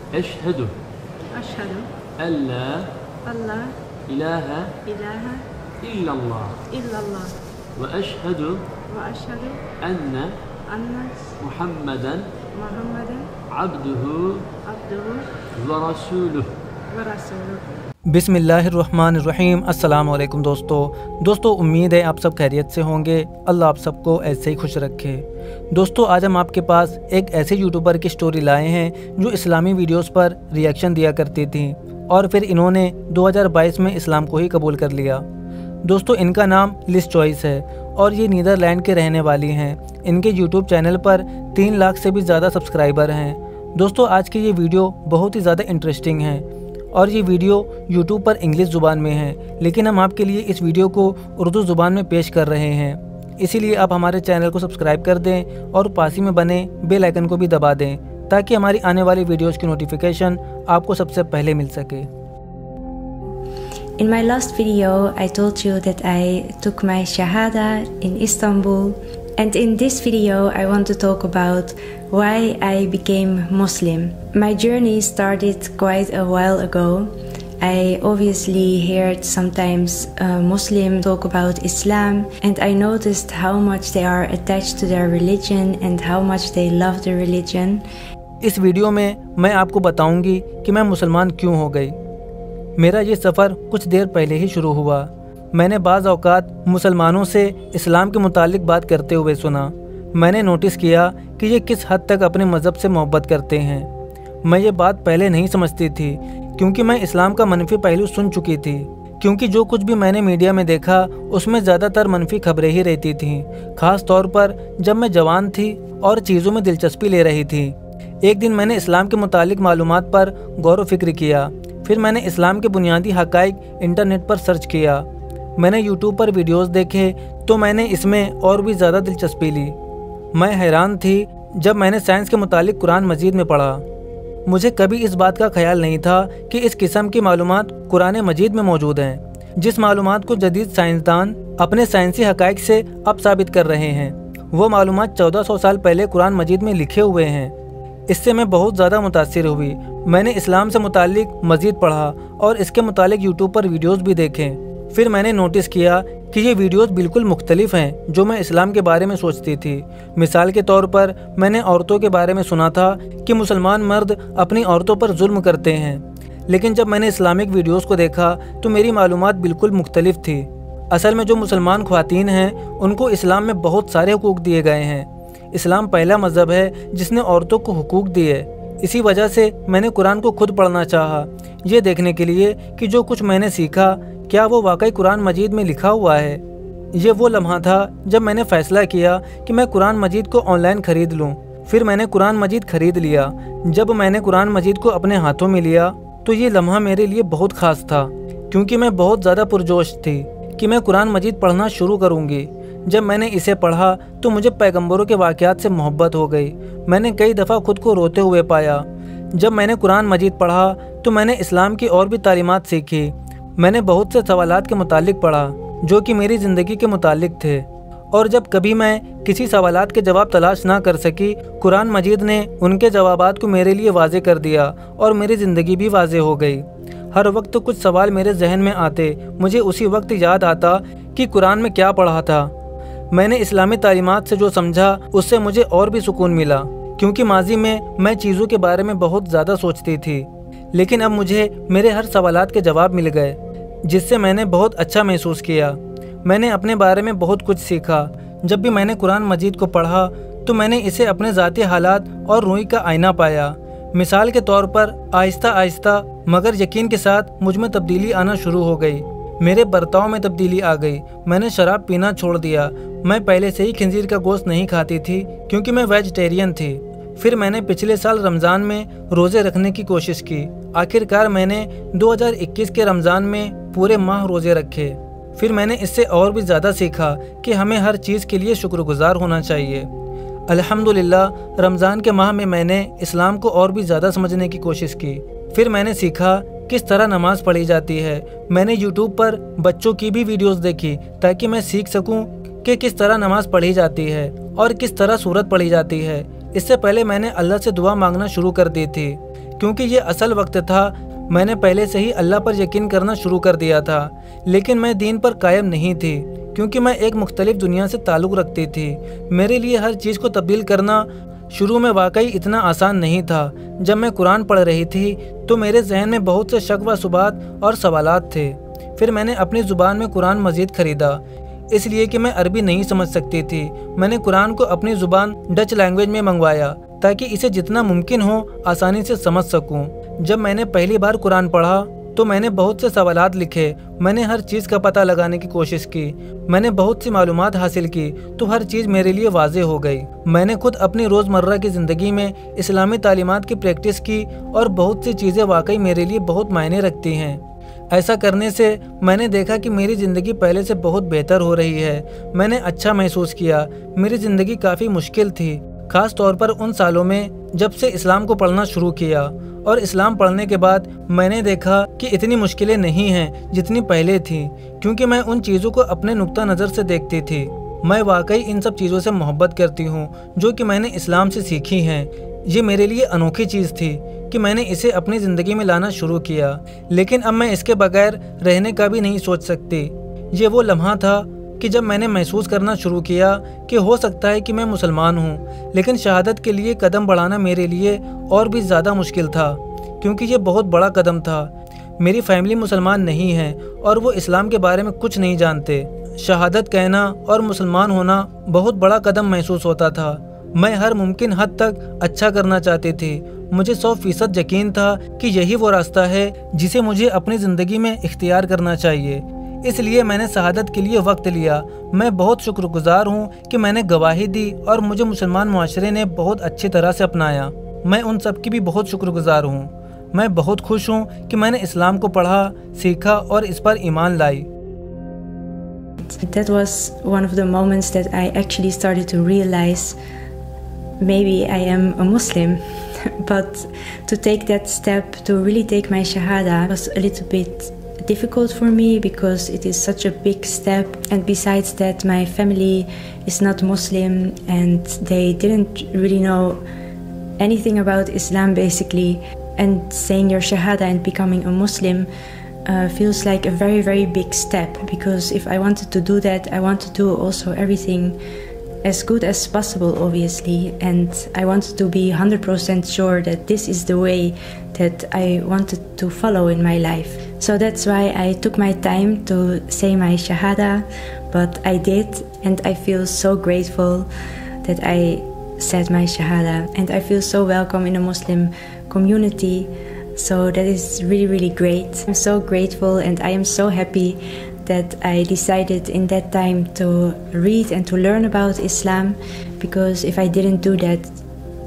أشهد أشهد ألا أن لا إله إله إلا الله إلا الله وأشهد وأشهد أن أن محمدا محمدا عبده عبده ورسوله ورسوله۔ बिस्मिल्लाहिर्रहमानिर्रहीम। अस्सलाम वालेकुम दोस्तों उम्मीद है आप सब खैरियत से होंगे। अल्लाह आप सबको ऐसे ही खुश रखे। दोस्तों आज हम आपके पास एक ऐसे यूट्यूबर की स्टोरी लाए हैं जो इस्लामी वीडियोस पर रिएक्शन दिया करती थी और फिर इन्होंने 2022 में इस्लाम को ही कबूल कर लिया। दोस्तों इनका नाम लिस चॉइस है और ये नीदरलैंड के रहने वाली हैं। इनके यूट्यूब चैनल पर 3 लाख से भी ज़्यादा सब्सक्राइबर हैं। दोस्तों आज की ये वीडियो बहुत ही ज़्यादा इंटरेस्टिंग है और ये वीडियो यूट्यूब पर इंग्लिश ज़ुबान में है, लेकिन हम आपके लिए इस वीडियो को उर्दू ज़ुबान में पेश कर रहे हैं। इसीलिए आप हमारे चैनल को सब्सक्राइब कर दें और पास ही में बने बेल आइकन को भी दबा दें ताकि हमारी आने वाली वीडियोस की नोटिफिकेशन आपको सबसे पहले मिल सके। In my last video, I told you that I took my Shahada in Istanbul, and in this video, I want to talk about why I became Muslim. My journey started quite a while ago. I obviously heard sometimes Muslims talk about Islam, and I noticed how much they are attached to their religion and how much they love the religion. इस video में मैं आपको बताऊंगी कि मैं मुसलमान क्यों हो गई। मेरा ये सफ़र कुछ देर पहले ही शुरू हुआ। मैंने बाज़ औक़ात मुसलमानों से इस्लाम के मुतालिक बात करते हुए सुना। मैंने नोटिस किया कि ये किस हद तक अपने मज़हब से मोहब्बत करते हैं। मैं ये बात पहले नहीं समझती थी क्योंकि मैं इस्लाम का मनफी पहलू सुन चुकी थी, क्योंकि जो कुछ भी मैंने मीडिया में देखा उसमें ज़्यादातर मनफी खबरें ही रहती थीं, ख़ास तौर पर जब मैं जवान थी और चीज़ों में दिलचस्पी ले रही थी। एक दिन मैंने इस्लाम के मुतालिक मालूमात पर गौर व फिक्र किया। फिर मैंने इस्लाम के बुनियादी हक़ाइक़ इंटरनेट पर सर्च किया। मैंने यूट्यूब पर वीडियोस देखे तो मैंने इसमें और भी ज़्यादा दिलचस्पी ली। मैं हैरान थी जब मैंने साइंस के मुतालिक कुरान मजीद में पढ़ा। मुझे कभी इस बात का ख्याल नहीं था कि इस किस्म की मालूमात कुरान मजीद में मौजूद हैं। जिस मालूमात को जदीद साइंसदान अपने साइंसी हक़ाइक़ से अब साबित कर रहे हैं, वो मालूमात 1400 साल पहले कुरान मजीद में लिखे हुए हैं। इससे मैं बहुत ज़्यादा मुतासिर हुई। मैंने इस्लाम से मुतालिक मज़ीद पढ़ा और इसके मुतालिक यूट्यूब पर वीडियोस भी देखे। फिर मैंने नोटिस किया कि ये वीडियोस बिल्कुल मुख्तलिफ हैं जो मैं इस्लाम के बारे में सोचती थी। मिसाल के तौर पर मैंने औरतों के बारे में सुना था कि मुसलमान मर्द अपनी औरतों पर जुल्म करते हैं, लेकिन जब मैंने इस्लामिक वीडियोस को देखा तो मेरी मालूमात बिल्कुल मुख्तलिफ थी। असल में जो मुसलमान ख्वातीन हैं उनको इस्लाम में बहुत सारे हुकूक दिए गए हैं। इस्लाम पहला मज़हब है जिसने औरतों को हुकूक दिए। इसी वजह से मैंने कुरान को खुद पढ़ना चाहा, ये देखने के लिए कि जो कुछ मैंने सीखा क्या वो वाकई कुरान मजीद में लिखा हुआ है। ये वो लम्हा था जब मैंने फ़ैसला किया कि मैं कुरान मजीद को ऑनलाइन ख़रीद लूँ। फिर मैंने कुरान मजीद ख़रीद लिया। जब मैंने कुरान मजीद को अपने हाथों में लिया तो ये लम्हा मेरे लिए बहुत ख़ास था, क्योंकि मैं बहुत ज़्यादा पुरजोश थी कि मैं कुरान मजीद पढ़ना शुरू करूँगी। जब मैंने इसे पढ़ा तो मुझे पैगंबरों के वाक़यात से मोहब्बत हो गई। मैंने कई दफ़ा खुद को रोते हुए पाया। जब मैंने कुरान मजीद पढ़ा तो मैंने इस्लाम की और भी तालीमात सीखी। मैंने बहुत से सवालात के मुतालिक पढ़ा जो कि मेरी ज़िंदगी के मुतालिक थे, और जब कभी मैं किसी सवालात के जवाब तलाश ना कर सकी, कुरान मजीद ने उनके जवाबात को मेरे लिए वाज़े कर दिया और मेरी ज़िंदगी भी वाज़े हो गई। हर वक्त कुछ सवाल मेरे जहन में आते, मुझे उसी वक्त याद आता कि कुरान में क्या पढ़ा था। मैंने इस्लामी तालीमात से जो समझा उससे मुझे और भी सुकून मिला, क्योंकि माजी में मैं चीज़ों के बारे में बहुत ज़्यादा सोचती थी, लेकिन अब मुझे मेरे हर सवालात के जवाब मिल गए, जिससे मैंने बहुत अच्छा महसूस किया। मैंने अपने बारे में बहुत कुछ सीखा। जब भी मैंने कुरान मजीद को पढ़ा तो मैंने इसे अपने ज़ाती हालात और रूह का आईना पाया। मिसाल के तौर पर आहिस्ता आहिस्ता मगर यकीन के साथ मुझ में तब्दीली आना शुरू हो गई। मेरे बर्ताव में तब्दीली आ गई। मैंने शराब पीना छोड़ दिया। मैं पहले से ही खंजीर का गोश्त नहीं खाती थी क्योंकि मैं वेजिटेरियन थी। फिर मैंने पिछले साल रमज़ान में रोज़े रखने की कोशिश की। आखिरकार मैंने 2021 के रमज़ान में पूरे माह रोज़े रखे। फिर मैंने इससे और भी ज़्यादा सीखा कि हमें हर चीज़ के लिए शुक्रगुज़ार होना चाहिए। अल्हम्दुलिल्लाह रमज़ान के माह में मैंने इस्लाम को और भी ज़्यादा समझने की कोशिश की। फिर मैंने सीखा किस तरह नमाज़ पढ़ी जाती है। मैंने यूट्यूब पर बच्चों की भी वीडियोस देखी ताकि मैं सीख सकूं कि किस तरह नमाज़ पढ़ी जाती है और किस तरह सूरत पढ़ी जाती है। इससे पहले मैंने अल्लाह से दुआ मांगना शुरू कर दी थी کیونکہ یہ اصل وقت تھا۔ میں نے پہلے سے ہی اللہ پر یقین کرنا شروع کر دیا تھا، لیکن میں دین پر قائم نہیں تھی کیونکہ میں ایک مختلف دنیا سے تعلق رکھتی تھی۔ میرے لیے ہر چیز کو تبدیل کرنا شروع میں واقعی اتنا آسان نہیں تھا۔ جب میں قرآن پڑھ رہی تھی تو میرے ذہن میں بہت سے شک و شبہات اور سوالات تھے۔ پھر میں نے اپنی زبان میں قرآن مزید خریدا، اس لیے کہ میں عربی نہیں سمجھ سکتی تھی۔ میں نے قرآن کو اپنی زبان ڈچ لینگویج میں منگوایا تاکہ اسے جتنا ممکن ہو آسانی سے سمجھ سکوں۔ جب میں نے پہلی بار قرآن پڑھا تو میں نے بہت سے سوالات لکھے۔ میں نے ہر چیز کا پتہ لگانے کی کوشش کی۔ میں نے بہت سی معلومات حاصل کی تو ہر چیز میرے لیے واضح ہو گئی۔ میں نے خود اپنی روزمرہ کی زندگی میں اسلامی تعلیمات کی پریکٹس کی اور بہت سی چیزیں واقعی میرے لیے بہت معنی رکھتی ہیں۔ ایسا کرنے سے میں نے دیکھا کہ میری زندگی پہلے سے بہت بہتر ہو رہی ہے۔ میں نے اچھا محسوس کیا۔ میری زندگی کافی مشکل تھی، خاص طور پر ان سالوں میں جب سے اسلام کو پڑھنا شروع کیا، اور اسلام پڑھنے کے بعد میں نے دیکھا کہ اتنی مشکلیں نہیں ہیں جتنی پہلے تھیں، کیونکہ میں ان چیزوں کو اپنے نقطہ نظر سے دیکھتی تھی۔ میں واقعی ان سب چیزوں سے محبت کرتی ہوں جو کہ میں نے اسلام سے سیکھی ہیں۔ یہ میرے لیے انوکھی چیز تھی کہ میں نے اسے اپنی زندگی میں لانا شروع کیا، لیکن اب میں اس کے بغیر رہنے کا بھی نہیں سوچ سکتی۔ یہ وہ لمحہ تھا کہ جب میں نے محسوس کرنا شروع کیا کہ ہو سکتا ہے کہ میں مسلمان ہوں، لیکن شہادت کے لیے قدم بڑھانا میرے لیے اور بھی زیادہ مشکل تھا، کیونکہ یہ بہت بڑا قدم تھا۔ میری فیملی مسلمان نہیں ہے اور وہ اسلام کے بارے میں کچھ نہیں جانتے۔ شہادت کہنا اور مسلمان ہونا بہت بڑا قدم محسوس ہوتا تھا۔ میں ہر ممکن حد تک اچھا کرنا چاہتی تھی۔ مجھے 100% یقین تھا کہ یہی وہ راستہ ہے جسے مجھے اپنی زندگی میں اختیار کرنا چاہیے۔ اس لیے میں نے شہادت کے لیے وقت لیا۔ میں بہت شکر گزار ہوں کہ میں نے گواہی دی اور مجھے مسلمان معاشرے نے بہت اچھی طرح سے اپنایا۔ میں ان سب کی بھی بہت شکر گزار ہوں۔ میں بہت خوش ہوں کہ میں نے اسلام کو پڑھا، سیکھا اور اس پر ایمان لائی۔ That was one of the moments that I actually started to realize maybe I am a Muslim. But to take that step, to really take my Shahada, was a little bit difficult for me because it is such a big step, and besides that my family is not Muslim and they didn't really know anything about Islam basically, and saying your Shahada and becoming a Muslim feels like a very, very big step, because if I wanted to do that, I want to do also everything as good as possible, obviously, and I wanted to be 100% sure that this is the way that I wanted to follow in my life. So that's why I took my time to say my Shahada, but I did, and I feel so grateful that I said my Shahada, and I feel so welcome in a Muslim community. So that is really, really great. I'm so grateful, and I am so happy that I decided in that time to read and to learn about Islam, because if I didn't do that,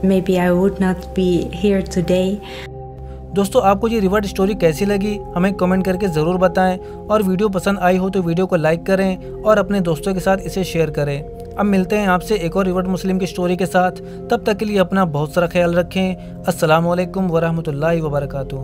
maybe I would not be here today. دوستو، آپ کو یہ revert story کیسی لگی ہمیں comment کر کے ضرور بتائیں، اور ویڈیو پسند آئی ہو تو ویڈیو کو لائک کریں اور اپنے دوستوں کے ساتھ اسے شیئر کریں۔ اب ملتے ہیں آپ سے ایک اور ریورٹ مسلم کی سٹوری کے ساتھ۔ تب تک کے لیے اپنا بہت سارا خیال رکھیں۔ السلام علیکم ورحمۃ اللہ وبرکاتہ۔